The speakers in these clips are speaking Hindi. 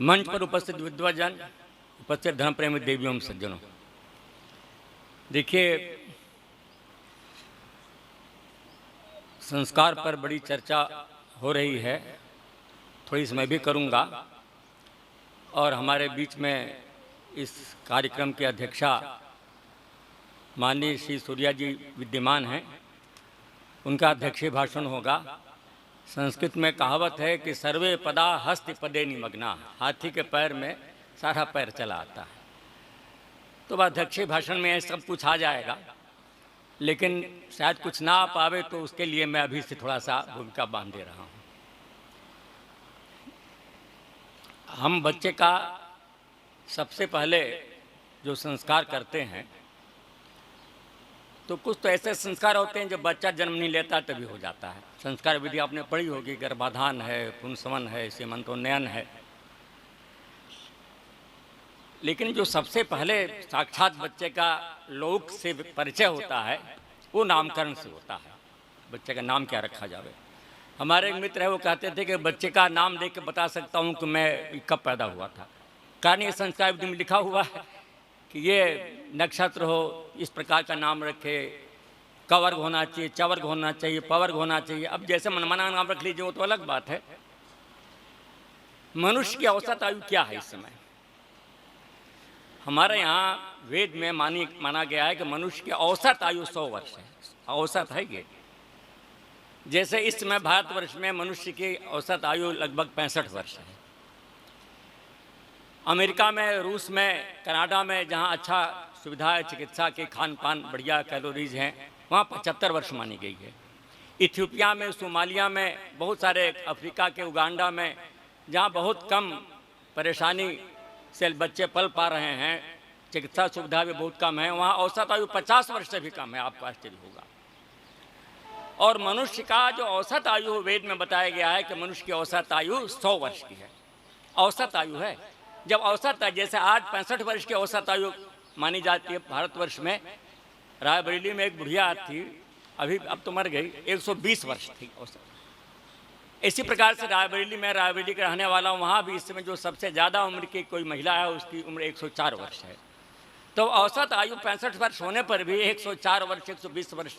मंच पर उपस्थित विद्वाजन, उपस्थित धर्म प्रेमी देवियों एवं सज्जनों, देखिए संस्कार पर बड़ी चर्चा हो रही है, थोड़ी सी मैं भी करूँगा। और हमारे बीच में इस कार्यक्रम की अध्यक्षा माननीय श्री सूर्या जी विद्यमान हैं, उनका अध्यक्षीय भाषण होगा। संस्कृत में कहावत है कि सर्वे पदा हस्ति पदे निमग्ना, हाथी के पैर में सारा पैर चला आता है। तो अध्यक्षीय भाषण में सब कुछ आ जाएगा, लेकिन शायद कुछ ना आ पावे, तो उसके लिए मैं अभी से थोड़ा सा भूमिका बांध दे रहा हूँ। हम बच्चे का सबसे पहले जो संस्कार करते हैं, तो कुछ तो ऐसे संस्कार होते हैं जब बच्चा जन्म नहीं लेता तभी हो जाता है। संस्कार विधि आपने पढ़ी होगी, गर्भाधान है, पुंसवन है, सीमंतोन्नयन है। लेकिन जो सबसे पहले साक्षात बच्चे का लोक से परिचय होता है, वो नामकरण से होता है। बच्चे का नाम क्या रखा जावे। हमारे एक मित्र है, वो कहते थे कि बच्चे का नाम देख के बता सकता हूँ कि मैं कब पैदा हुआ था। कारण ये संस्कार विधि में लिखा हुआ है कि ये नक्षत्र हो, इस प्रकार का नाम रखे, कवर्ग होना चाहिए, चवर्ग होना चाहिए, पवर्ग होना चाहिए। अब जैसे मनमाना नाम रख लीजिए वो तो अलग बात है। मनुष्य की औसत आयु क्या है इस समय? हमारे यहाँ वेद में माना गया है कि मनुष्य की औसत आयु 100 वर्ष है। औसत है ये। जैसे इस समय भारतवर्ष में मनुष्य की औसत आयु लगभग 65 वर्ष है। अमेरिका में, रूस में, कनाडा में, जहाँ अच्छा सुविधा है चिकित्सा के, खान पान बढ़िया, कैलोरीज हैं, वहाँ 75 वर्ष मानी गई है। इथियोपिया में, सोमालिया में, बहुत सारे अफ्रीका के, उगांडा में, जहाँ बहुत कम परेशानी से बच्चे पल पा रहे हैं, चिकित्सा सुविधा भी बहुत कम है, वहाँ औसत आयु 50 वर्ष से भी कम है। आपको आश्चर्य होगा। और मनुष्य का जो औसत आयु वेद में बताया गया है कि मनुष्य की औसत आयु 100 वर्ष की है। औसत आयु है। जब औसत है, जैसे आज 65 वर्ष की औसत आयु मानी जाती है भारतवर्ष में। रायबरेली में एक बुढ़िया थी, अब तो मर गई, 120 वर्ष थी औसत। इसी प्रकार से रायबरेली का रहने वाला, वहाँ भी इस समय जो सबसे ज़्यादा उम्र की कोई महिला है, उसकी उम्र 104 वर्ष है। तो औसत आयु 65 वर्ष होने पर भी 104 वर्ष, 120 वर्ष।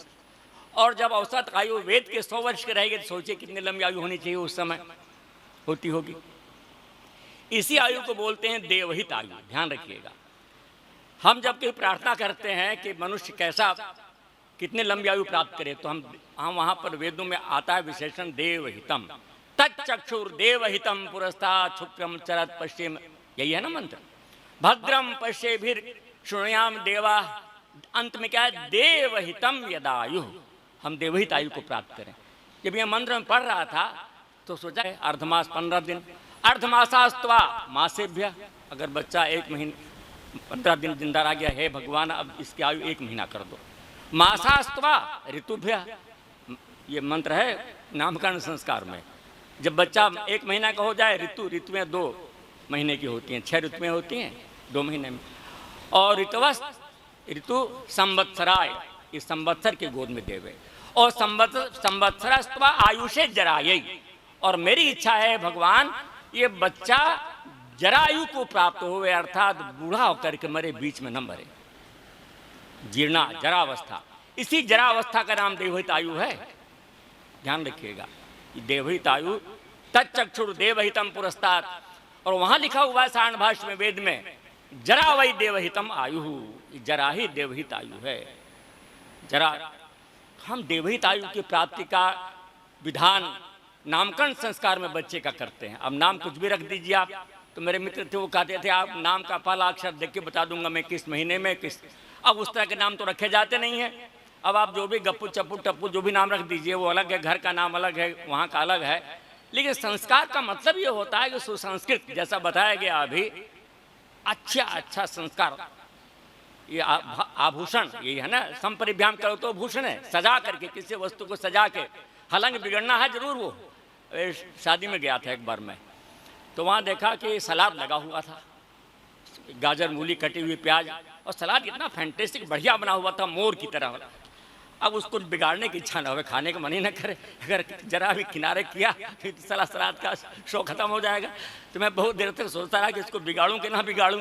और जब औसत आयु वेद के 100 वर्ष की रहेगी, तो सोचिए कितनी लंबी आयु होनी चाहिए उस समय होती होगी। इसी आयु को बोलते हैं देवहित आयु। ध्यान रखिएगा, हम जब कहीं प्रार्थना करते हैं कि मनुष्य कैसा, कितने लंबी आयु प्राप्त करे, तो हम वहाँ पर वेदों में आता है विशेषण देवहितम। तच्चक्षुर देवहितम पुरस्तात् शुक्रम चरत पश्चिम, यही है ना मंत्र। भद्रम पश्येभिर शृणुयाम देवा, अंत में क्या है? देवहितम यदायु। हम देवहित आयु को प्राप्त करें। जब यह मंत्र में पढ़ रहा था तो सोचा है अर्धमास 15 दिन, अर्धमासास्त्वा मासेभ्य। अगर बच्चा 1 महीने 15 दिन जिंदा रह गया, है भगवान अब इसकी आयु 1 महीना कर दो। मासास्त्वा ऋतुभ्य, ये मंत्र है नामकरण संस्कार में। जब बच्चा 1 महीना का हो जाए, ऋतुएं 2 महीने की होती हैं, 6 ऋतुएं होती हैं 2 महीने में। और ऋतु संवत्सराय, इस संवत्सर के गोद में देवे। और संवत्सरस्त्वा आयुषे जरायै। और मेरी इच्छा है भगवान, ये बच्चा जरायु को प्राप्त होवे, अर्थात बूढ़ा होकर के मरे, बीच में न मरे। जीर्णा जरावस्था, इसी जरावस्था का नाम देवहित आयु है। ध्यान रखिएगा, देवहित आयु तच्चक्षुर देवहितम पुरस्तात्। और वहां लिखा हुआ है सारण भाष्य में, वेद में, जरा वही देवहितम आयु। जरा ही देवहित आयु है। जरा, हम देवहित आयु की प्राप्ति का विधान नामकरण संस्कार में बच्चे का करते हैं। अब नाम कुछ भी रख दीजिए आप। तो मेरे मित्र थे, वो कहते थे आप नाम का पहला अक्षर देख के बता दूंगा मैं किस महीने में किस। अब उस तरह के नाम तो रखे जाते नहीं हैं। अब आप जो भी गप्पू चप्पू टप्पू जो भी नाम रख दीजिए, वो अलग है, घर का नाम अलग है, वहाँ का अलग है। लेकिन संस्कार का मतलब ये होता है कि सुसंस्कृत, जैसा बताया गया अभी, अच्छा संस्कार। ये आभूषण, ये है ना, संपरिभ्याम करो तो भूषण है। सजा करके, किसी वस्तु को सजा के, हालांकि बिगड़ना है जरूर। वो शादी में गया था एक बार मैं, तो वहाँ देखा कि सलाद लगा हुआ था, गाजर, मूली, कटी हुई प्याज, और सलाद इतना फैंटेस्टिक बढ़िया बना हुआ था, मोर की तरह। अब उसको बिगाड़ने की इच्छा ना हो, खाने का मन ही ना करे। अगर जरा भी किनारे किया फिर सला सलाद का शो खत्म हो जाएगा। तो मैं बहुत देर तक सोचता रहा कि इसको बिगाड़ूं कि ना बिगाड़ूं,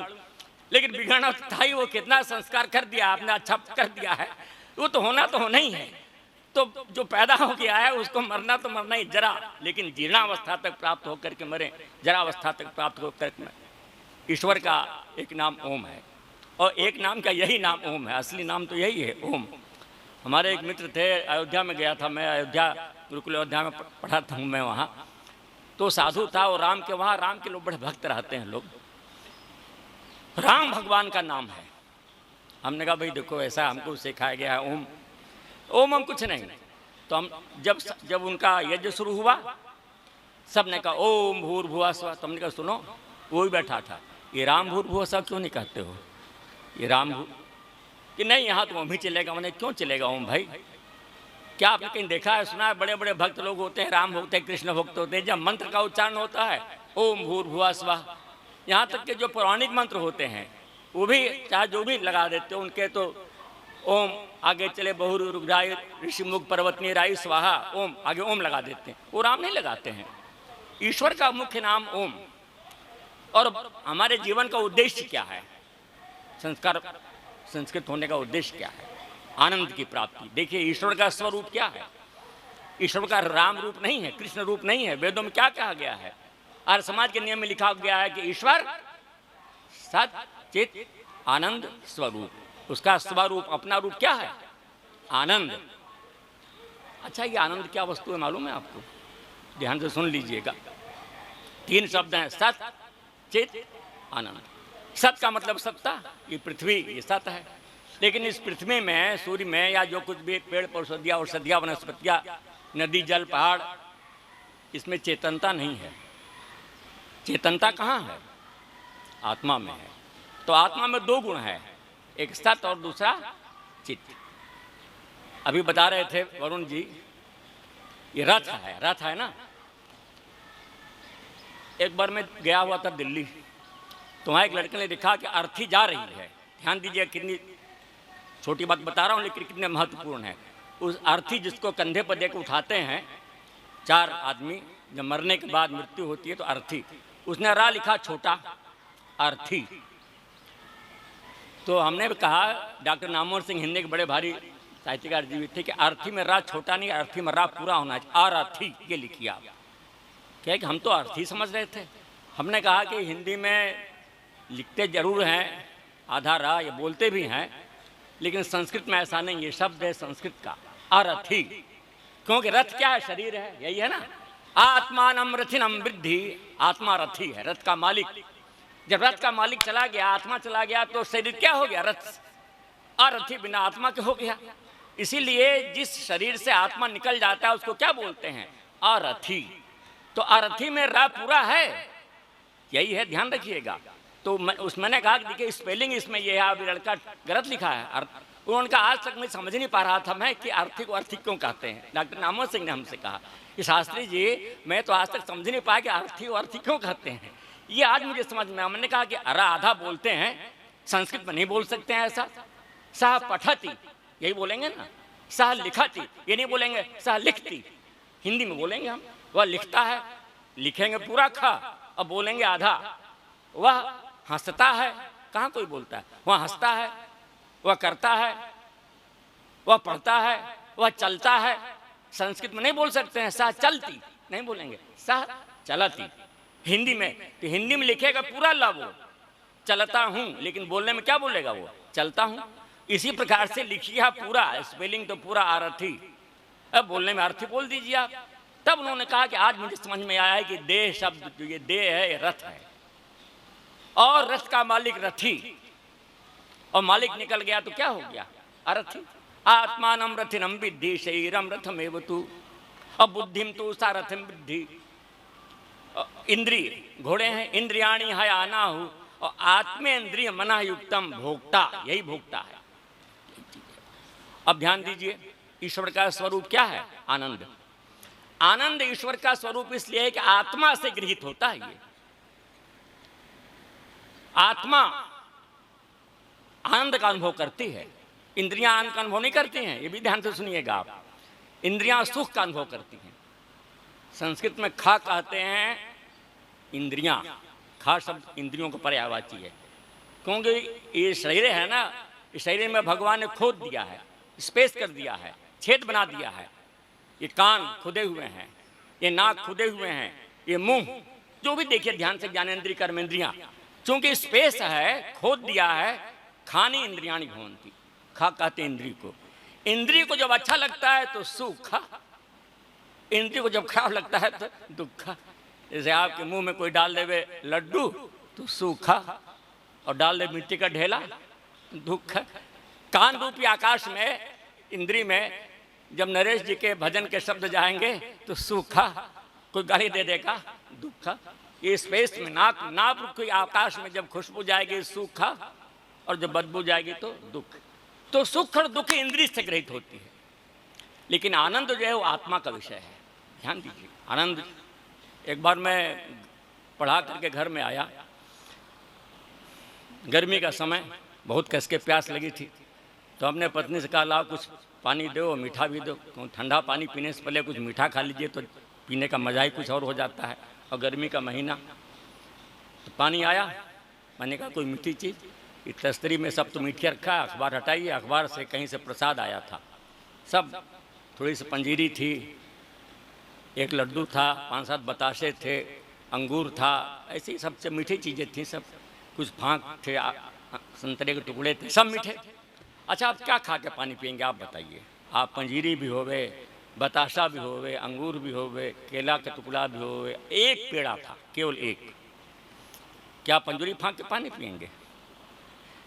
लेकिन बिगाड़ना था ही। वो कितना संस्कार कर दिया आपने, अच्छा कर दिया है, वो तो होना ही है। तो जो पैदा हो गया है उसको मरना तो मरना ही, जरा लेकिन जीर्णावस्था तक प्राप्त होकर के मरे, जरावस्था तक प्राप्त होकर के मरे। ईश्वर का एक नाम ओम है, और एक नाम का यही नाम ओम है, असली नाम तो यही है ओम। हमारे एक मित्र थे, अयोध्या में गया था मैं, अयोध्या गुरुकुल अयोध्या में पढ़ा था मैं वहाँ। तो साधु था और राम के, वहाँ राम के लोग बड़े भक्त रहते हैं लोग, राम भगवान का नाम है। हमने कहा भाई देखो ऐसा हमको सिखाया गया है ओम, ओम हम कुछ नहीं। तो हम जब उनका यज्ञ शुरू हुआ, सब ने कहा ओम भूर्भुवः स्वः। तो हमने कहा सुनो, वो ही बैठा था, ये राम भूर्भुवः स्वः क्यों नहीं कहते हो, ये राम कि नहीं यहाँ तो ओम ही चलेगा। मैंने क्यों चलेगा ओम भाई, क्या आपने कहीं देखा है, सुना है? बड़े बड़े भक्त लोग होते हैं, राम भक्त हैं, कृष्ण भक्त होते हैं, जब मंत्र का उच्चारण होता है ओम भूर्भुवः स्वः, यहाँ तक के जो पौराणिक मंत्र होते हैं वो भी चाहे जो भी लगा देते हो उनके, तो ओम आगे चले बहु रुद्राय ऋषि मुख पर्वतनी राय स्वाहा, ओम आगे ओम लगा देते हैं, वो राम नहीं लगाते हैं। ईश्वर का मुख्य नाम ओम। और हमारे जीवन का उद्देश्य क्या है, संस्कार संस्कृत होने का उद्देश्य क्या है? आनंद की प्राप्ति। देखिए ईश्वर का स्वरूप क्या है, ईश्वर का राम रूप नहीं है, कृष्ण रूप नहीं है। वेदों में क्या कहा गया है, आर्य समाज के नियम में लिखा गया है कि ईश्वर सत चित आनंद स्वरूप। उसका स्वरूप, अपना रूप क्या है? आनंद। अच्छा ये आनंद क्या वस्तु है मालूम है आपको? ध्यान से सुन लीजिएगा। 3 शब्द हैं, सत चित आनंद। सत का मतलब सत्ता, ये पृथ्वी ये सत है, लेकिन इस पृथ्वी में, सूर्य में, या जो कुछ भी पेड़ पौधे औषधियाँ वनस्पतियाँ, नदी जल पहाड़, इसमें चेतनता नहीं है। चेतनता कहाँ है? आत्मा में है। तो आत्मा में 2 गुण है, एक सत और दूसरा चित्त। अभी बता रहे थे वरुण जी, ये रथ है, रथ है ना। एक बार मैं गया हुआ था दिल्ली, तो वहाँ एक लड़के ने लिखा कि अर्थी जा रही है। ध्यान दीजिए, कितनी छोटी बात बता रहा हूँ लेकिन कितने महत्वपूर्ण है। उस अर्थी जिसको कंधे पर देकर उठाते हैं 4 आदमी, जब मरने के बाद मृत्यु होती है तो अर्थी, उसने रा लिखा छोटा, अर्थी। तो हमने भी कहा, डॉक्टर नामवर सिंह हिंदी के बड़े भारी साहित्यकार जीवित थे, कि अर्थी में रा छोटा नहीं, अर्थी में रा पूरा होना चाहिए, अर्थी ये लिखिए आप। क्या कि हम तो अर्थी समझ रहे थे। हमने कहा कि हिंदी में लिखते जरूर हैं आधा रा, ये बोलते भी हैं, लेकिन संस्कृत में ऐसा नहीं। ये शब्द है संस्कृत का अरथी, क्योंकि रथ क्या है? शरीर है, यही है ना। आत्मानं रथिनं वृद्धि, आत्मा रथी है, रथ का मालिक। जब रथ का मालिक चला गया, आत्मा चला गया, तो शरीर क्या हो गया? रथ। अरथी बिना आत्मा के हो गया। इसीलिए जिस शरीर से आत्मा निकल जाता है उसको क्या बोलते हैं? अरथी। तो अरथी में रा पूरा है, यही है, ध्यान रखिएगा। तो मैंने कहा कि देखिए स्पेलिंग इसमें ये है, अभी लड़का गलत लिखा है। उन्होंने आज तक मैं समझ नहीं पा रहा था मैं कि अर्थी को अर्थी क्यों कहते हैं। डॉक्टर नामवर सिंह ने हमसे कहा कि शास्त्री जी, मैं तो आज तक समझ नहीं पाया कि अर्थी को अर्थी क्यों कहते हैं। ये आज मुझे समझ में। हमने कहा कि अरा आधा बोलते हैं, संस्कृत में नहीं बोल सकते हैं ऐसा। सह पठती यही बोलेंगे ना, सह लिखती ये नहीं बोलेंगे, सह लिखती हिंदी में बोलेंगे हम। वह लिखता है, लिखेंगे पूरा खा, अब बोलेंगे आधा। वह हंसता है, कहाँ कोई बोलता है? वह हंसता है, वह करता है, वह पढ़ता है, वह चलता है। संस्कृत में नहीं बोल सकते हैं, सह चलती नहीं बोलेंगे, सह चलती। हिंदी में तो हिंदी में लिखेगा पूरा ला, वो चलता हूँ, लेकिन बोलने में क्या बोलेगा? वो चलता हूँ। इसी प्रकार से लिखिए पूरा, स्पेलिंग तो पूरा अर्थी, अब बोलने में अर्थी बोल दीजिए आप। तब उन्होंने कहा कि आज मुझे समझ में आया है कि देह शब्द जो ये देह है, ये रथ है, और रथ का मालिक रथी, और मालिक निकल गया तो क्या हो गया? अरथी। आत्मानं रथिनं विद्धि शरीरं रथमेव तु, अब बुद्धिम तो सा रथम वृद्धि। इंद्रिय घोड़े हैं, इंद्रियाणी है आनाहु, और आत्मेन्द्रिय मना युक्तम भोक्ता, यही भोक्ता है। अब ध्यान दीजिए, ईश्वर का स्वरूप क्या है? आनंद। आनंद ईश्वर का स्वरूप इसलिए है कि आत्मा से गृहीत होता है। ये आत्मा आनंद का अनुभव करती है। इंद्रियां आनंद का अनुभव नहीं करती हैं, ये भी ध्यान से सुनिएगा आप। इंद्रियां सुख का अनुभव करती हैं। संस्कृत में खा कहते हैं इंद्रियां, खा शब्द इंद्रियों को पर्यायवाची है, क्योंकि ये शरीर है ना, इस शरीर में भगवान ने खोद दिया है, स्पेस कर दिया है, छेद बना दिया है। ये कान खुदे हुए हैं, ये नाक खुदे हुए हैं, ये मुंह, जो भी देखिए ध्यान से, ज्ञानेंद्रिय कर्मेंद्रियां, चूंकि स्पेस है, खोद दिया है। खानी इंद्रियाणी भवंती, खा कहते इंद्रिय को। इंद्रिय को जब अच्छा लगता है तो सुख, इंद्रिय को जब खराब लगता है तो दुख। जैसे आपके मुंह में कोई डाल देवे लड्डू तो सुख, और डाल दे मिट्टी का ढेला दुख। कान रूपी आकाश में, इंद्री में, जब नरेश जी के भजन के शब्द जाएंगे तो सूखा, कोई गाली दे देगा दुख। ये स्पेस में नाक रूपी आकाश में जब खुशबू जाएगी सूखा, और जब बदबू जाएगी तो दुख। तो सुख और दुख इंद्रिय से ग्रहित होती है, लेकिन आनंद जो है वो आत्मा का विषय है। ध्यान दीजिए, आनंद। एक बार मैं पढ़ा करके घर में आया, गर्मी का समय, बहुत कस के प्यास लगी थी, तो हमने पत्नी से कहा लाओ कुछ पानी दो, मीठा भी दो। ठंडा पानी पीने से पहले कुछ मीठा खा लीजिए तो पीने का मज़ा ही कुछ और हो जाता है। और गर्मी का महीना, तो पानी आया, मैंने कहा कोई मीठी चीज़, इस तस्तरी में सब तो मीठी रखा, अखबार हटाइए। अखबार से कहीं से प्रसाद आया था, सब थोड़ी सी पंजीरी थी, एक लड्डू था, 5-7 बताशे थे, अंगूर था, ऐसी सबसे मीठी चीज़ें थी सब। कुछ फाँक थे, संतरे के टुकड़े थे, सब मीठे। अच्छा, आप क्या खा के पानी पियेंगे आप बताइए? आप पंजीरी भी होवे, बताशा भी होवे, अंगूर भी होवे, केला का टुकड़ा भी होवे, एक पेड़ा था, केवल एक। क्या पंजूरी फाँक के पानी पियेंगे?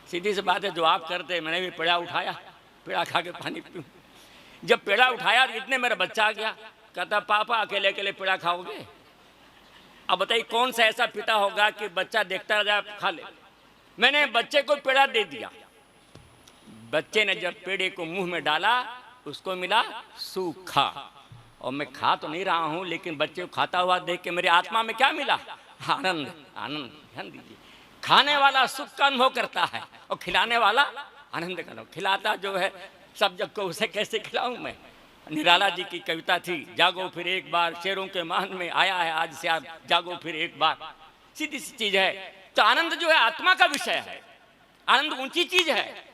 सीधी सी बात है, जो आप करते, मैंने भी पेड़ा उठाया, पेड़ा खा के पानी पीऊँ। जब पेड़ा उठाया इतने मेरा बच्चा आ गया, कहता पापा अकेले अकेले पेड़ा खाओगे? अब बताइए कौन सा ऐसा पिता होगा कि बच्चा देखता रह जाए खा ले। मैंने बच्चे को पेड़ा दे दिया, बच्चे ने जब पेड़े को मुंह में डाला उसको मिला सूखा। और मैं खा तो नहीं रहा हूं, लेकिन बच्चे को खाता हुआ देख के मेरी आत्मा में क्या मिला? आनंद। आनंद, ध्यान दीजिए, खाने वाला सुख का अनुभव करता है और खिलाने वाला आनंद का अनुभव। खिलाता जो है सब जग को, उसे कैसे खिलाऊं मैं? निराला जी की कविता थी, जागो फिर एक बार, शेरों के मान में आया है आज से आप, जागो फिर एक बार। सीधी सी चीज है। तो आनंद जो है आत्मा का विषय है, आनंद ऊंची चीज है।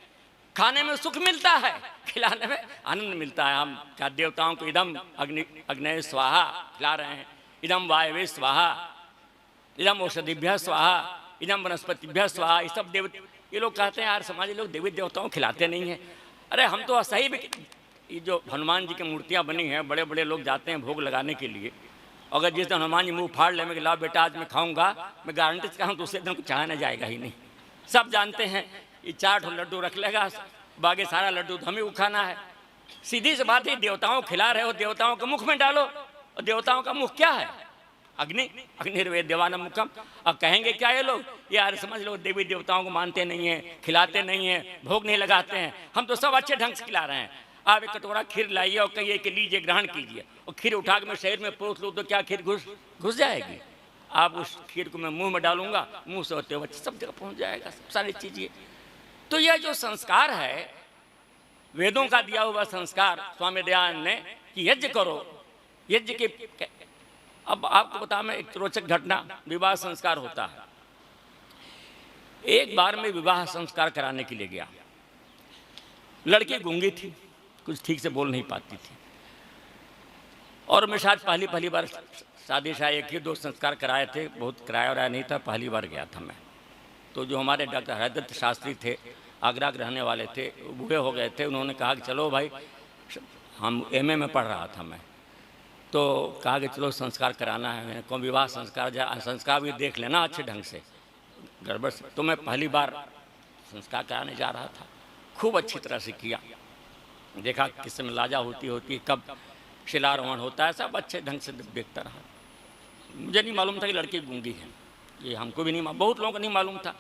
खाने में सुख मिलता है, खिलाने में आनंद मिलता है। हम क्या देवताओं को इदम अग्नय स्वाहा खिला रहे हैं, इदम वायवे स्वाहा, इदम औषधिभ्य स्वाहा, इदम वनस्पतिभ्य स्वाहा। ये सब ये लोग कहते हैं यार समाजी लोग देवी देवताओं खिलाते नहीं हैं। अरे हम तो सही भी, ये जो हनुमान जी की मूर्तियाँ बनी हैं, बड़े बड़े लोग जाते हैं भोग लगाने के लिए, अगर जिस दिन हनुमान जी मुँह फाड़ ले मैं ला बेटा आज मैं खाऊंगा, मैं गारंटी से कहूँ तो उसे दिन चढ़ाना जाएगा ही नहीं। सब जानते हैं ये 4 लड्डू रख लेगा, बाकी सारा लड्डू तो हमें उखाना है। सीधी सी बात है, देवताओं खिला रहे हो, देवताओं के मुख में डालो। और देवताओं का मुख क्या है? अग्नि, अग्निर्वेद देवानम मुखम। अब कहेंगे क्या ये लोग? यार समझ लो देवी देवताओं को मानते नहीं है, खिलाते नहीं है, भोग नहीं लगाते हैं। हम तो सब अच्छे ढंग से खिला रहे हैं। आप एक कटोरा खीर लाइए और कहिए कि लीजिए ग्रहण कीजिए, और खीर उठा के मैं शरीर में पोस लूँ तो क्या खीर घुस जाएगी? आप उस खीर को मैं मुंह में डालूंगा, मुंह से होते हुए सब जगह पहुंच जाएगा, सारी चीजें। तो यह जो संस्कार है, वेदों का दिया हुआ संस्कार, स्वामी दयानंद ने कि यज्ञ करो, यज्ञ के। अब आपको बता मैं एक रोचक घटना, विवाह संस्कार होता है। एक बार मैं विवाह संस्कार कराने के लिए गया, लड़की गूंगी थी, कुछ ठीक से बोल नहीं पाती थी, और मैं शायद पहली बार शादी शायद 1 ही 2 संस्कार कराए थे, बहुत कराया वराया नहीं था, पहली बार गया था मैं। तो जो हमारे डॉक्टर हरदत्त शास्त्री थे, आगरा के रहने वाले थे, बूढ़े हो गए थे, उन्होंने कहा कि चलो भाई, हम एमए में पढ़ रहा था मैं, तो कहा कि चलो संस्कार कराना है, कौन विवाह संस्कार भी देख लेना अच्छे ढंग से, गड़बड़ से। तो मैं पहली बार संस्कार कराने जा रहा था, खूब अच्छी तरह से किया, देखा किस समय लाजा होती कब शिलारोहण होता है, सब अच्छे ढंग से देखता रहा। मुझे नहीं मालूम था कि लड़की गूंगी है, ये हमको भी नहीं, बहुत लोगों को नहीं मालूम था।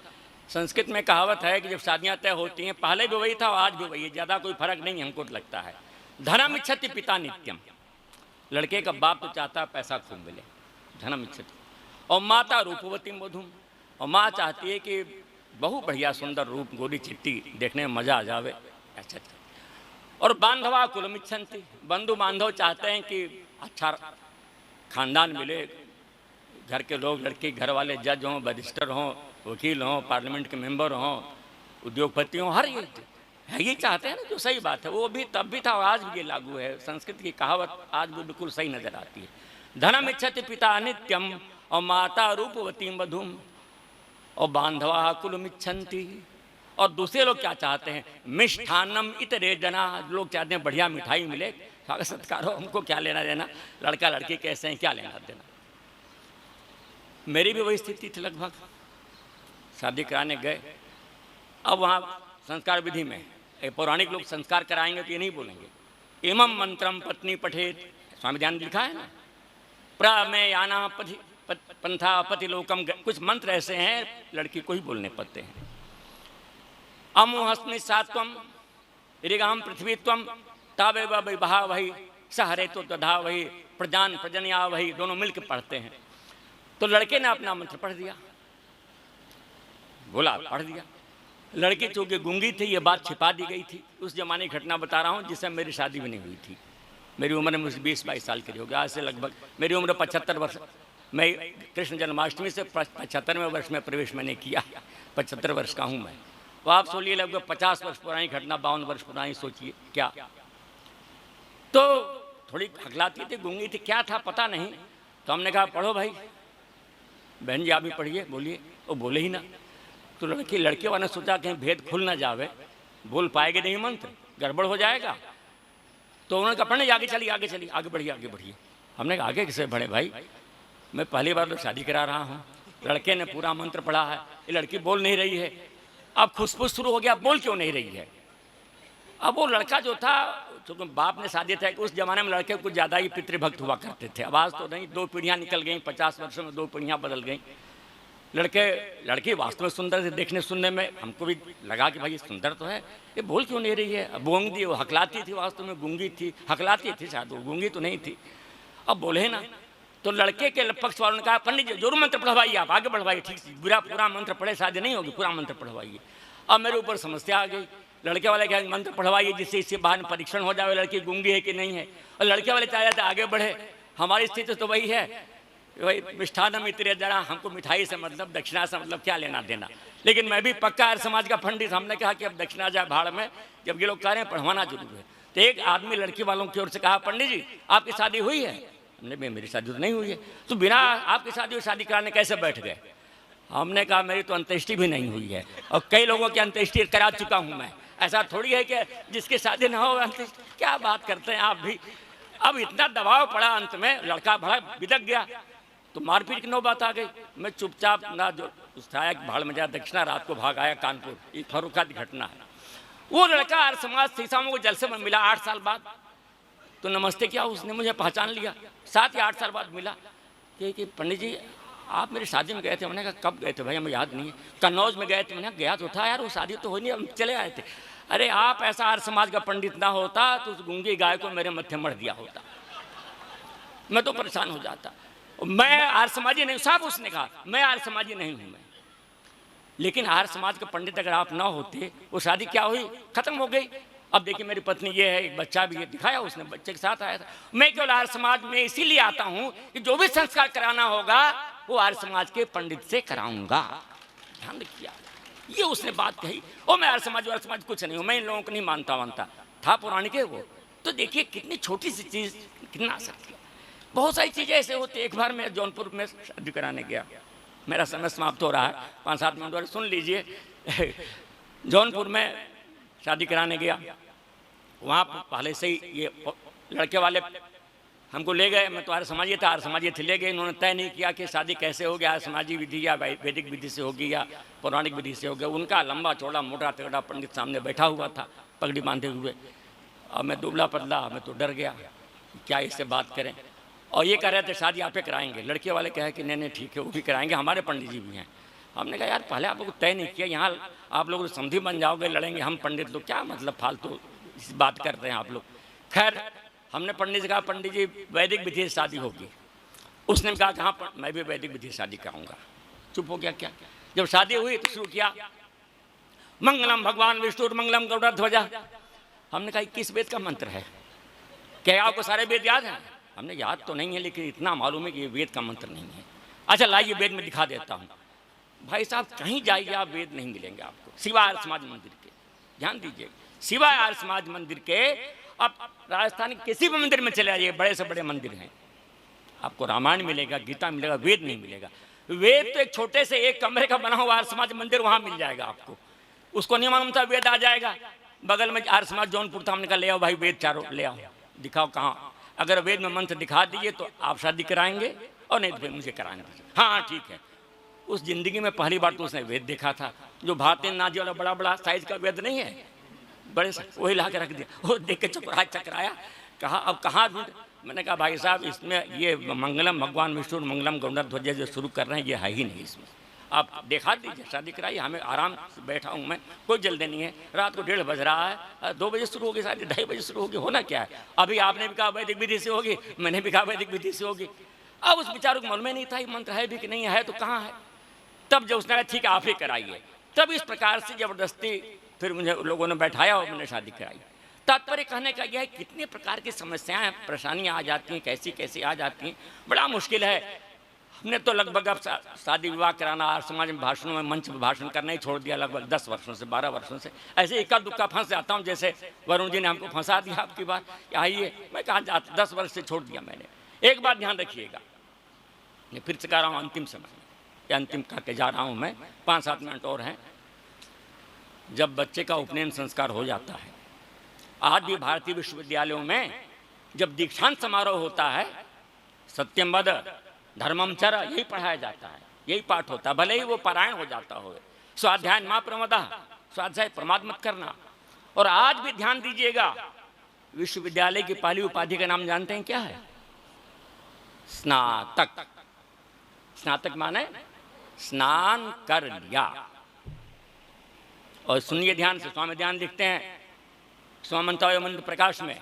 संस्कृत में कहावत है कि जब शादियां तय होती हैं, पहले भी वही था और आज भी वही है, ज़्यादा कोई फर्क नहीं हमको लगता है। धनम इच्छति पिता नित्यम, लड़के का बाप तो चाहता है पैसा खूब मिले, धनम इच्छति। और माता रूपवती मधुम, और माँ चाहती है कि बहुत बढ़िया सुंदर रूप, गोरी चिट्टी, देखने में मज़ा आ जावे, अच्छा। और बांधवा कुलमिच्छन्ति, बंधु बांधव चाहते हैं कि अच्छा खानदान मिले, घर के लोग, लड़के घर वाले जज हों, बैरिस्टर हों, वकील हों, पार्लियामेंट के मेंबर हों, उद्योगपति हों, हर ये चाहते हैं ना, जो सही बात है। वो भी तब भी था और आज भी ये लागू है। संस्कृत की कहावत आज भी बिल्कुल सही नजर आती है। धनम इच्छति पिता नित्यम और माता रूपवती मधुम और बांधवा कुलमिच्छन्ति। और दूसरे लोग क्या चाहते हैं? मिष्ठान्नम इतरे जना, लोग चाहते हैं बढ़िया मिठाई मिले, स्वागत सत्कार हो, हमको क्या लेना देना, लड़का लड़की कैसे हैं, क्या लेना देना। मेरी भी वही स्थिति थी लगभग। शादी कराने गए, अब वहाँ संस्कार विधि में पौराणिक लोग संस्कार कराएंगे तो ये नहीं बोलेंगे इमं मंत्रम पत्नी पठेत, स्वामी ध्यान लिखा है ना, प्रमेयाना पथि पंथा पति लोकम, कुछ मंत्र ऐसे हैं लड़की को ही बोलने पड़ते हैं। अमुहस्मि सात्वम ऋगाम पृथ्वीत्वम तावे विवाह वही सहरे तो दधा वही प्रजान प्रजनया वही, दोनों मिलकर पढ़ते हैं। तो लड़के ने अपना मंत्र पढ़ दिया, बोला पढ़ दिया। लड़की चूंकि गूंगी थी, ये बात छिपा दी गई थी। उस जमाने की घटना बता रहा हूँ जिससे मेरी शादी भी नहीं हुई थी। मेरी उम्र मुझे 20-22 साल की हो गया, आज से लगभग मेरी उम्र 75 वर्ष। मैं कृष्ण जन्माष्टमी से 75वें वर्ष में प्रवेश मैंने किया, 75 वर्ष का हूँ मैं। तो आप सोचिए लगभग 50 वर्ष पुरानी घटना, 52 वर्ष पुरानी, सोचिए क्या। तो थोड़ी हकलाती थी, गूंगी थी, क्या था पता नहीं। तो हमने कहा पढ़ो भाई, बहन जी आप भी पढ़िए, बोलिए। वो बोले ही ना। तो लड़के वाले ने सोचा कहीं भेद खुल ना जावे, बोल पाएंगे नहीं मंत्र, गड़बड़ हो जाएगा। तो उन्होंने कहा पढ़ने आगे चलिए, आगे चलिए, आगे बढ़िए, आगे बढ़िए। हमने कहा आगे किसे बढ़े भाई, मैं पहली बार तो शादी करा रहा हूँ। लड़के ने पूरा मंत्र पढ़ा है, ये लड़की बोल नहीं रही है। अब खुसफुस शुरू हो गया, बोल क्यों नहीं रही है। अब वो लड़का जो था, चूँकि बाप ने शादी था, उस जमाने में लड़के कुछ ज़्यादा ही पितृभक्त हुआ करते थे। आवाज़ तो नहीं, 2 पीढ़ियाँ निकल गई, 50 वर्षों में 2 पीढ़ियाँ बदल गई। लड़की वास्तव में सुंदर से देखने सुनने में, हमको भी लगा कि भाई ये सुंदर तो है, ये बोल क्यों नहीं रही है। अब गूंगी, वो हकलाती थी, वास्तव में गूंगी थी, हकलाती थी शायद, वो गूंगी तो नहीं थी। अब बोले ना, तो लड़के के पक्ष वालों ने कहा पंडित जी जरूर मंत्र पढ़वाइए, आप आगे बढ़वाइए, ठीक से पूरा मंत्र पढ़े शादी नहीं होगी, पूरा मंत्र पढ़वाइए। अब मेरे ऊपर समस्या आ गई। लड़के वाले कहा मंत्र पढ़वाइए जिससे इससे बाहर परीक्षण हो जाए लड़की गूंगी है कि नहीं है। और लड़के वाले चाह जाते आगे बढ़े। हमारी स्थिति तो वही है, वही मिष्ठानम इतरे जरा, हमको मिठाई से मतलब, दक्षिणा से मतलब क्या लेना देना। लेकिन मैं भी पक्का आर्य समाज का पंडित, हमने कहा कि अब दक्षिणा जाए भाड़ में, जब ये लोग कह रहे हैं पढ़वाना जरूर है। तो एक आदमी लड़की वालों की ओर से कहा पंडित जी आपकी शादी हुई है। हमने मेरी शादी तो नहीं हुई है। तो बिना आपकी शादी कराने कैसे बैठ गए। हमने कहा मेरी तो अंत्येष्टि भी नहीं हुई है, और कई लोगों की अंत्येष्टि करा चुका हूँ मैं। ऐसा थोड़ी है कि जिसकी शादी ना हो अंत्येष्टि, क्या बात करते हैं आप भी। अब इतना दबाव पड़ा, अंत में लड़का बड़ा बिदक गया, तो मारपीट की नौबत आ गई। मैं चुपचाप ना जो उठाया भाड़ में जा, दक्षिणा रात को भाग आया कानपुर। ये फर्रुखाबाद की घटना है। वो लड़का आर्य समाज सीसामऊ को जलसे में मिला 8 साल बाद। तो नमस्ते किया, उसने मुझे पहचान लिया। 7 या 8 साल बाद मिला कि पंडित जी आप मेरी शादी में गए थे। मैंने कहा कब गए थे भाई, हमें याद नहीं है। कन्नौज में गए थे। मैंने गया तो था यार, वो शादी तो हो नहीं, हम चले आए थे। अरे आप ऐसा आर्य समाज का पंडित ना होता तो उस गूंगी गाय को मेरे मत्थे मर दिया होता, मैं तो परेशान हो जाता। मैं आर्य समाजी नहीं, साहब उसने कहा मैं आर्य समाजी नहीं हूं मैं। लेकिन आर्य समाज के पंडित अगर आप ना होते, वो शादी क्या हुई, खत्म हो गई। अब देखिए मेरी पत्नी ये है, एक बच्चा भी है, दिखाया उसने, बच्चे के साथ आया था। मैं केवल आर्य समाज में इसीलिए आता हूं कि जो भी संस्कार कराना होगा वो आर्य समाज के पंडित से कराऊंगा। ध्यान रखिए, ये उसने बात कही। और मैं आर्य समाज कुछ नहीं हूं, मैं इन लोगों को नहीं मानता था पौराणिक है वो। तो देखिए कितनी छोटी सी चीज कितना असर किया। बहुत सारी चीजें ऐसे होती। एक बार मैं जौनपुर में शादी कराने गया, मेरा समय समाप्त हो रहा है, 5-7 मिनट और सुन लीजिए। जौनपुर में शादी कराने गया, वहाँ पहले से ही ये लड़के वाले हमको ले गए। मैं तो आर्य समाजी था, आर्य समाजी थे, ले गए। इन्होंने तय नहीं किया कि शादी कैसे होगी, आर्य समाजी विधि या वैदिक विधि से होगी या पौराणिक विधि से होगी। उनका लंबा चौड़ा मोटा तगड़ा पंडित सामने बैठा हुआ था, पगड़ी बांधे हुए। और मैं दुबला पतला, मैं तो डर गया क्या इससे बात करें। और ये कह रहे थे शादी आप कराएंगे। लड़के वाले कहे कि नहीं ठीक है, वो भी कराएंगे, हमारे पंडित जी भी हैं। हमने कहा यार पहले आप लोग तय नहीं किया, यहाँ आप लोग समझी बन जाओगे, लड़ेंगे हम पंडित लोग, क्या मतलब फालतू इस बात करते हैं आप लोग। खैर हमने पंडित से कहा पंडित जी वैदिक विधि से शादी होगी। उसने कहा कि हाँ मैं भी वैदिक विधि से शादी कराऊंगा। चुप हो गया। क्या जब शादी हुई तो शुरू किया मंगलम भगवान विष्णु मंगलम गरुड़ ध्वजा। हमने कहा 21 वेद का मंत्र है, क्या आपको सारे वेद याद हैं? हमने याद तो नहीं है, लेकिन इतना मालूम है कि ये वेद का मंत्र नहीं है। अच्छा लाइए वेद में दिखा देता हूँ। भाई साहब कहीं जाइए आप वेद नहीं मिलेंगे आपको, सिवाय आर्य समाज मंदिर के। ध्यान दीजिए, सिवाय आर्य समाज मंदिर के आप राजस्थान के किसी भी मंदिर में चले जाइए, बड़े से बड़े मंदिर हैं, आपको रामायण मिलेगा, गीता मिलेगा, वेद नहीं मिलेगा। वेद तो एक छोटे से एक कमरे का बना हुआ आर्य समाज मंदिर, वहाँ मिल जाएगा आपको। उसको नहीं मालूम था वेद आ जाएगा। बगल में आर्य समाज जौनपुर था, हमने कहा ले आओ भाई वेद चारों ले आओ, दिखाओ कहाँ। अगर वेद में मंत्र दिखा दीजिए तो आप शादी कराएंगे, और नहीं तो फिर मुझे कराने दीजिए। हाँ ठीक है। उस जिंदगी में पहली बार तो उसने वेद देखा था, जो भारतीय नाजी वाला बड़ा बड़ा साइज का वेद नहीं है, बड़े से वही ला के रख दिया। वो देख के चकराया, कहा अब कहाँ ढूंढ। मैंने कहा भाई साहब इसमें ये मंगलम भगवान विष्णु मंगलम गौंडर ध्वज जो शुरू कर रहे हैं ये है ही नहीं, इसमें आप दिखा दीजिए, शादी कराइए, हमें आराम से बैठा हूँ मैं, कोई जल्दी नहीं है। रात को 1:30 बज रहा है, 2 बजे शुरू होगी शादी, 2:30 बजे शुरू होगी, होना क्या है। अभी आपने भी कहा वैदिक विधि से होगी, मैंने भी कहा वैदिक विधि से होगी। अब उस बेचारों को मालूम नहीं था ये मंत्र है भी कि नहीं है, तो कहाँ है। तब जब उसने कहा ठीक है आप ही कराइए, तब इस प्रकार से जबरदस्ती फिर मुझे लोगों ने बैठाया और मैंने शादी कराई। तात्पर्य कहने का यह है कितने प्रकार की समस्याएं परेशानियां आ जाती हैं, कैसी कैसी आ जाती हैं, बड़ा मुश्किल है। हमने तो लगभग अब शादी विवाह कराना और समाज में भाषणों में मंच में भाषण करना ही छोड़ दिया, लगभग 10 वर्षों से 12 वर्षों से। ऐसे इक्का दुक्का फंस जाता हूँ, जैसे वरुण जी ने हमको फंसा दिया आपकी बात, आइए मैं कहा 10 वर्ष से छोड़ दिया मैंने। एक बात ध्यान रखिएगा, मैं फिर से कह रहा हूँ अंतिम समय में, या अंतिम कह के जा रहा हूँ मैं, 5-7 मिनट और हैं। जब बच्चे का उपनयन संस्कार हो जाता है, आज भी भारतीय विश्वविद्यालयों में जब दीक्षांत समारोह होता है, सत्यम वद धर्मम चर, यही पढ़ाया जाता है, यही पाठ होता है, भले ही वो पारायण हो जाता हो। स्वाध्याय माँ प्रमदा, स्वाध्याय प्रमाद मत करना। और आज भी ध्यान दीजिएगा, विश्वविद्यालय की पहली उपाधि का नाम जानते हैं क्या है? स्नातक। स्नातक माने स्नान कर लिया। और सुनिए ध्यान से, स्वामी ध्यान लिखते हैं स्वामंतव्य मंत्र प्रकाश में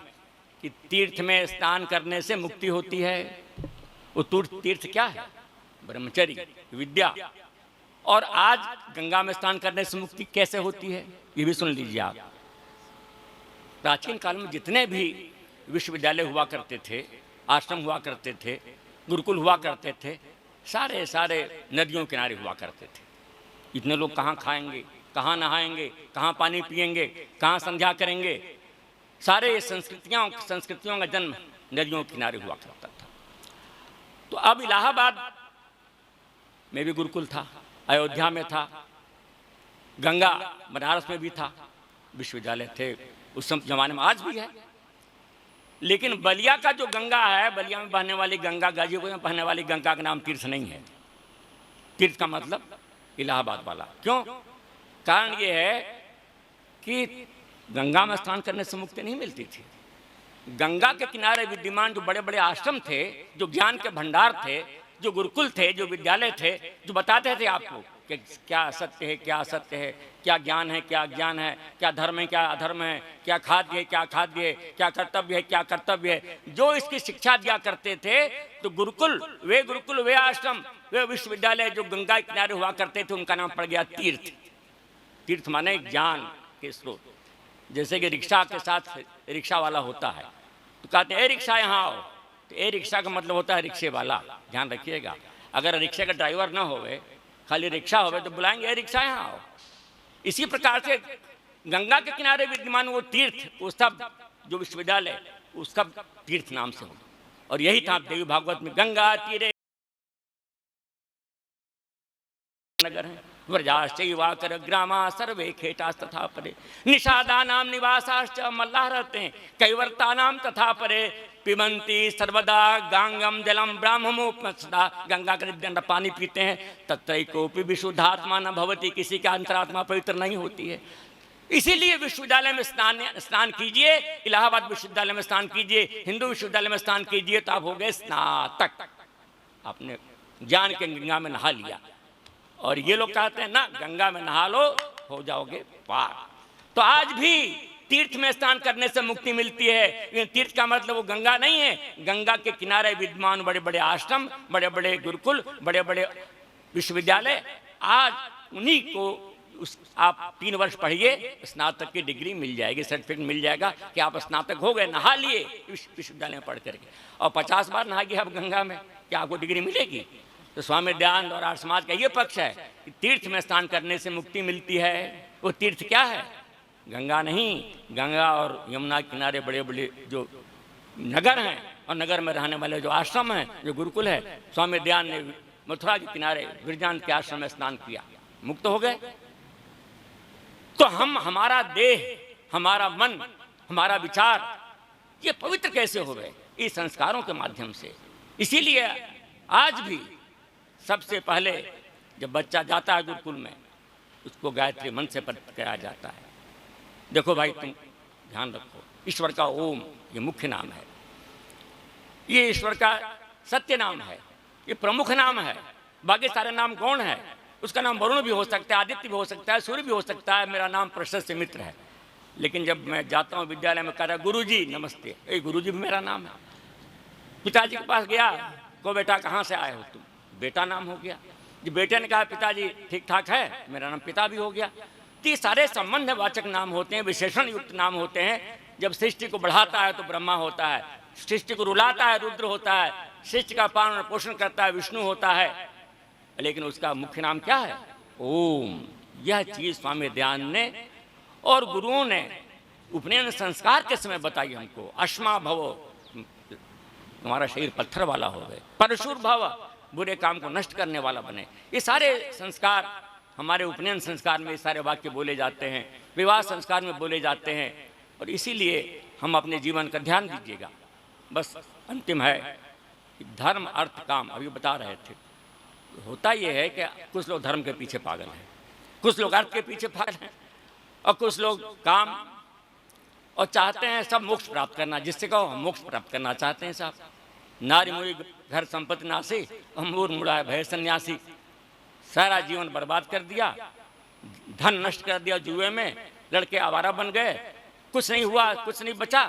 कि तीर्थ में स्नान करने से मुक्ति होती है। वो तीर्थ क्या है? ब्रह्मचर्य, विद्या। और आज गंगा में स्नान करने से मुक्ति कैसे होती है ये भी सुन लीजिए आप। प्राचीन काल में जितने भी विश्वविद्यालय हुआ करते थे, आश्रम हुआ करते थे, गुरुकुल हुआ करते थे, सारे सारे नदियों किनारे हुआ करते थे। इतने लोग कहाँ खाएंगे, कहाँ नहाएंगे, कहाँ पानी पिएंगे, कहाँ संध्या करेंगे। सारे संस्कृतियों का जन्म नदियों के किनारे हुआ करता था। तो अब इलाहाबाद में भी गुरुकुल था, अयोध्या में था, गंगा बनारस में भी था, विश्वविद्यालय थे उस जमाने में, आज भी है। लेकिन बलिया का जो गंगा है, बलिया में बहने वाली गंगा, गाजीपुर में बहने वाली गंगा का नाम तीर्थ नहीं है। तीर्थ का मतलब इलाहाबाद वाला। क्यों? कारण ये है कि गंगा में स्नान करने से मुक्ति नहीं मिलती थी। गंगा के किनारे विद्यमान जो बड़े बड़े आश्रम थे, जो ज्ञान के भंडार थे, जो गुरुकुल थे, जो विद्यालय थे, जो बताते थे आपको कि क्या सत्य है, क्या असत्य है, क्या ज्ञान है, क्या अज्ञान है, क्या धर्म है, क्या अधर्म है, क्या खाद्य है, क्या खाद्य है, क्या कर्तव्य है, क्या कर्तव्य है, जो इसकी शिक्षा दिया करते थे। तो गुरुकुल, वे आश्रम, वे विश्वविद्यालय जो गंगा के किनारे हुआ करते थे, उनका नाम पड़ गया तीर्थ। तीर्थ माने ज्ञान के स्रोत। जैसे कि रिक्शा के साथ रिक्शा वाला होता है, तो कहते हैं ए रिक्शा यहाँ आओ, तो ए रिक्शा का मतलब होता है रिक्शे वाला। ध्यान रखिएगा, अगर रिक्शे का ड्राइवर ना होवे, खाली रिक्शा होवे, तो बुलाएंगे ए रिक्शा यहाँ आओ। इसी प्रकार से गंगा के किनारे विद्यमान वो तीर्थ, उसका जो विश्वविद्यालय, उसका तीर्थ नाम से हो। और यही था देवी भागवत में, गंगा तीरे नगर है, व्रजाश्चैवाकर ग्रामा सर्वे खेटास्तथा परे, निषादानां निवासाश्च मल्लाह रहते हैं, कैवर्तानां तथा परे, पिबंती सर्वदा गांगम जलम ब्राह्मणोपमस्ता, गंगा का पानी पीते हैं। तत्रैकोपि विशुद्धात्मा न भवति, किसी का अंतरात्मा पवित्र नहीं होती है। इसीलिए विश्वविद्यालय में स्नान कीजिए, इलाहाबाद विश्वविद्यालय में स्नान कीजिए, हिंदू विश्वविद्यालय में स्नान कीजिए, तो आप हो गए स्नातक। आपने ज्ञान के गंगा में नहा लिया। और ये लोग कहते हैं ना गंगा में नहा लो हो जाओगे पार। तो आज भी तीर्थ में स्नान करने से मुक्ति मिलती है। लेकिन तीर्थ का मतलब वो गंगा नहीं है, गंगा के किनारे विद्यमान बड़े बड़े आश्रम, बड़े बड़े गुरुकुल, बड़े बड़े विश्वविद्यालय, आज उन्हीं को उस आप 3 वर्ष पढ़िए, स्नातक की डिग्री मिल जाएगी, सर्टिफिकेट मिल जाएगा कि आप स्नातक हो गए, नहा लिए विश्वविद्यालय में पढ़ करके, और 50 बार नहा गए आप गंगा में, क्या आपको डिग्री मिलेगी? तो स्वामी दयानंद और आर्य समाज का ये पक्ष है कि तीर्थ में स्नान करने से मुक्ति मिलती है। वो तीर्थ क्या है? गंगा नहीं, गंगा और यमुना किनारे बड़े बड़े जो नगर हैं और नगर में रहने वाले जो आश्रम हैं, जो गुरुकुल है, स्वामी दयानंद ने मथुरा के किनारे विरजानंद के आश्रम में स्नान किया, मुक्त हो गए। तो हमारा देह, हमारा मन, हमारा विचार ये पवित्र कैसे हो गए? इस संस्कारों के माध्यम से। इसीलिए आज भी सबसे पहले जब बच्चा जाता है गुरुकुल में, उसको गायत्री मंत्र से परिचित कराया जाता है। देखो भाई, तुम ध्यान रखो, ईश्वर का ओम ये मुख्य नाम है, ये ईश्वर का सत्य नाम है, ये प्रमुख नाम है। बाकी सारे नाम कौन है? उसका नाम वरुण भी हो सकता है, आदित्य भी हो सकता है, सूर्य भी हो सकता है, मेरा नाम प्रशस्त मित्र है। लेकिन जब मैं जाता हूँ विद्यालय में, कह रहा गुरु जी नमस्ते, ये गुरु जी भी मेरा नाम है। पिताजी के पास गया, को बेटा कहाँ से आए हो तुम? बेटा नाम हो गया। जब बेटे ने कहा पिताजी ठीक ठाक है, मेरा नाम पिता भी हो गया। तो ये सारे संबंधवाचक नाम होते हैं, विशेषण युक्त नाम होते हैं। जब सृष्टि को बढ़ाता है तो ब्रह्मा होता है, सृष्टि को रुलाता है रुद्र होता है, सृष्टि का पालन पोषण करता है विष्णु होता है। लेकिन उसका मुख्य नाम क्या है? ओम। यह चीज स्वामी दयानंद ने और गुरुओं ने उपनयन संस्कार के समय बताई हमको। अश्मा भवो, हमारा शरीर पत्थर वाला हो गए, परशुर भव, बुरे काम को नष्ट करने वाला बने। ये सारे संस्कार हमारे उपनयन संस्कार में, ये सारे वाक्य बोले जाते हैं, विवाह संस्कार में बोले जाते हैं। और इसीलिए हम अपने जीवन का ध्यान दीजिएगा। बस अंतिम है कि धर्म अर्थ काम, अभी बता रहे थे, होता ये है कि कुछ लोग धर्म के पीछे पागल हैं, कुछ लोग अर्थ के पीछे पागल हैं, और कुछ लोग काम और चाहते हैं सब मोक्ष प्राप्त करना। जिससे कहो हम मोक्ष प्राप्त करना चाहते हैं साहब। नारी मुरी घर संपत्ति नासी, अमूर मुड़ा भय सन्यासी। सारा जीवन बर्बाद कर दिया, धन नष्ट कर दिया जुए में, लड़के आवारा बन गए, कुछ नहीं हुआ, कुछ नहीं बचा।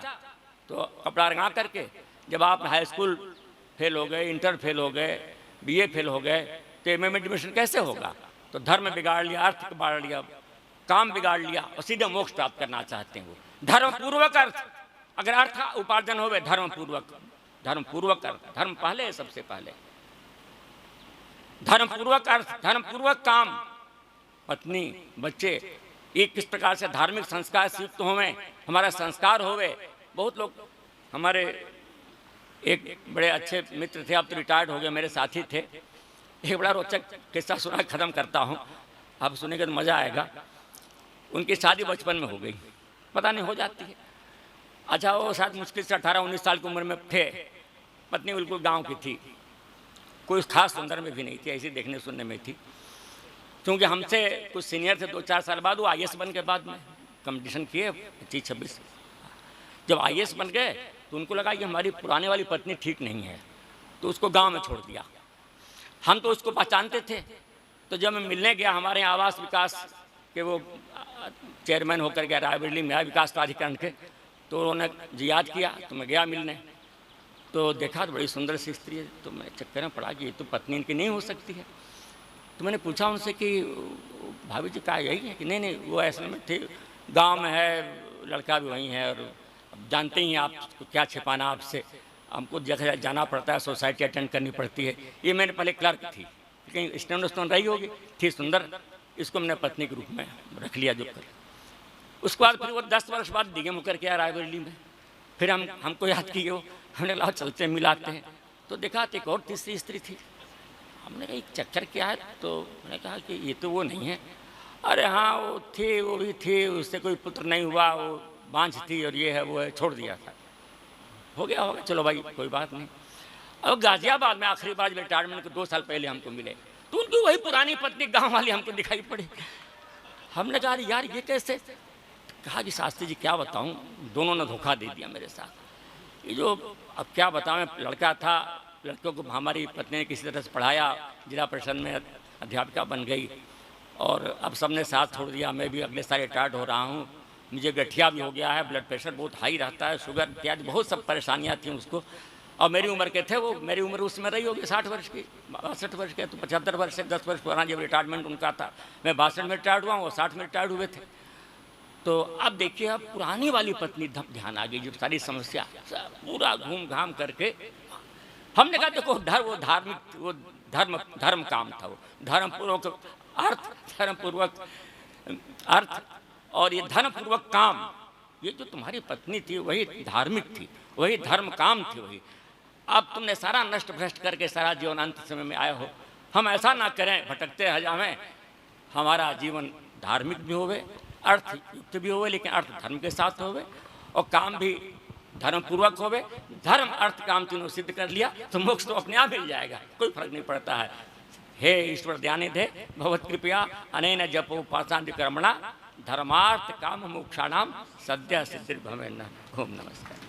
तो कपड़ा रंगा करके जब आप हाई स्कूल फेल हो गए, इंटर फेल हो गए, बीए फेल हो गए, तो एमए में एडमिशन कैसे होगा? तो धर्म बिगाड़ लिया, अर्थ बिगाड़ लिया, काम बिगाड़ लिया, और सीधे मोक्ष प्राप्त करना चाहते हैं वो। धर्म पूर्वक अर्थ, अगर अर्थ उपार्जन हो धर्म पूर्वक, धर्म पूर्वक अर्थ, धर्म पहले है, सबसे पहले धर्म पूर्वक अर्थ, धर्म पूर्वक काम, पत्नी बच्चे, ये किस प्रकार से धार्मिक संस्कार से युक्त होवे, हमारा संस्कार होवे। बहुत लोग, हमारे एक बड़े अच्छे मित्र थे, अब तो रिटायर्ड हो गए, मेरे साथी थे। एक बड़ा रोचक किस्सा सुना, खत्म करता हूँ, आप सुनेंगे तो मज़ा आएगा। उनकी शादी बचपन में हो गई, पता नहीं हो जाती है। अच्छा, वो शायद मुश्किल से 18-19 साल की उम्र में थे। पत्नी बिल्कुल गांव की थी, कोई खास सुंदर में भी नहीं थी, ऐसी देखने सुनने में थी। क्योंकि हमसे कुछ सीनियर थे, 2-4 साल बाद वो IAS बन के बाद में कंपटीशन किए 25-26। जब IAS बन गए तो उनको लगा कि हमारी पुराने वाली पत्नी ठीक नहीं है, तो उसको गांव में छोड़ दिया। हम तो उसको पहचानते थे। तो जब मैं मिलने गया, हमारे यहाँ आवास विकास के वो चेयरमैन होकर गया, रायबरेली में आया विकास प्राधिकरण के, तो उन्होंने जी याद किया, तो मैं गया मिलने। तो देखा तो बड़ी सुंदर सी स्त्री है। तो मैं चक्कर में पड़ा कि ये तो पत्नी इनकी नहीं हो सकती है। तो मैंने पूछा उनसे कि भाभी जी क्या यही है? कि नहीं नहीं, वो असल में थे, गांव में है, लड़का भी वहीं है, और जानते ही हैं आप, क्या छिपाना आपसे, हमको जगह जाना पड़ता है, सोसाइटी अटेंड करनी पड़ती है। ये मैंने पहले क्लर्क थी, लेकिन स्टोन रही होगी, थी सुंदर, इसको मैंने पत्नी के रूप में रख लिया जो कर। उसके बाद फिर वो 10 वर्ष बाद डीएम होकर के आया रायबरेली में। फिर हमको याद किए वो, हमने कहा चलते मिलाते हैं। तो देखा तो एक और तीसरी स्त्री थी। हमने कहा एक चक्कर क्या है? तो मैंने कहा कि ये तो वो नहीं है। अरे हाँ वो थी, वो भी थी, उससे कोई पुत्र नहीं हुआ, वो बांझ थी, और ये है वो है, छोड़ दिया था। हो गया होगा, चलो भाई कोई बात नहीं। अब गाजियाबाद में आखिरी बार रिटायरमेंट के 2 साल पहले हमको मिले, तो उनकी वही पुरानी पत्नी गाँव वाली हमको दिखाई पड़ी। हमने कहा यार ये कैसे? कहा कि शास्त्री जी क्या बताऊं, दोनों ने धोखा दे दिया मेरे साथ। ये जो अब क्या बताऊं, लड़का था, लड़कों को हमारी पत्नी ने किसी तरह से पढ़ाया, जिला परिषद में अध्यापिका बन गई, और अब सबने साथ छोड़ दिया। मैं भी अगले साल रिटायर्ड हो रहा हूँ, मुझे गठिया भी हो गया है, ब्लड प्रेशर बहुत हाई रहता है, शुगर इत्यादि बहुत सब परेशानियाँ थी उसको। और मेरी उम्र के थे वो, मेरी उम्र उसमें रही होगी 60 वर्ष की, 62 वर्ष के, तो 75 वर्ष से 10 वर्ष पुराना जब रिटायरमेंट उनका था, मैं 62 में रिटायर्ड हुआ, वो 60 में रिटायर्ड हुए थे। तो अब देखिए, अब पुरानी वाली पत्नी ध्यान आ गई, जो सारी समस्या पूरा घूम घाम करके हमने कहा देखो वो धार्मिक, वो धर्म काम था, वो धर्मपूर्वक धर्मपूर्वक अर्थ और ये धर्मपूर्वक काम, ये जो तुम्हारी पत्नी थी वही धार्मिक थी, वही धर्म काम थी, वही। अब तुमने सारा नष्ट भ्रष्ट करके सारा जीवन अंत समय में आए हो। हम ऐसा ना करें, भटकते हजामें, हमारा जीवन धार्मिक भी होवे, अर्थ युक्त भी होवे, लेकिन अर्थ धर्म के साथ होवे, और काम भी धर्मपूर्वक होवे। धर्म अर्थ काम तीनों सिद्ध कर लिया तो मोक्ष तो अपने आप मिल जाएगा, कोई फर्क नहीं पड़ता है। हे ईश्वर ध्यानिधे भगवत कृपया अनेन जपोपासना कर्मणा धर्मार्थ काम मोक्षाणाम सद्य सिद्धिर्भवेन्न। ओम नमस्कार।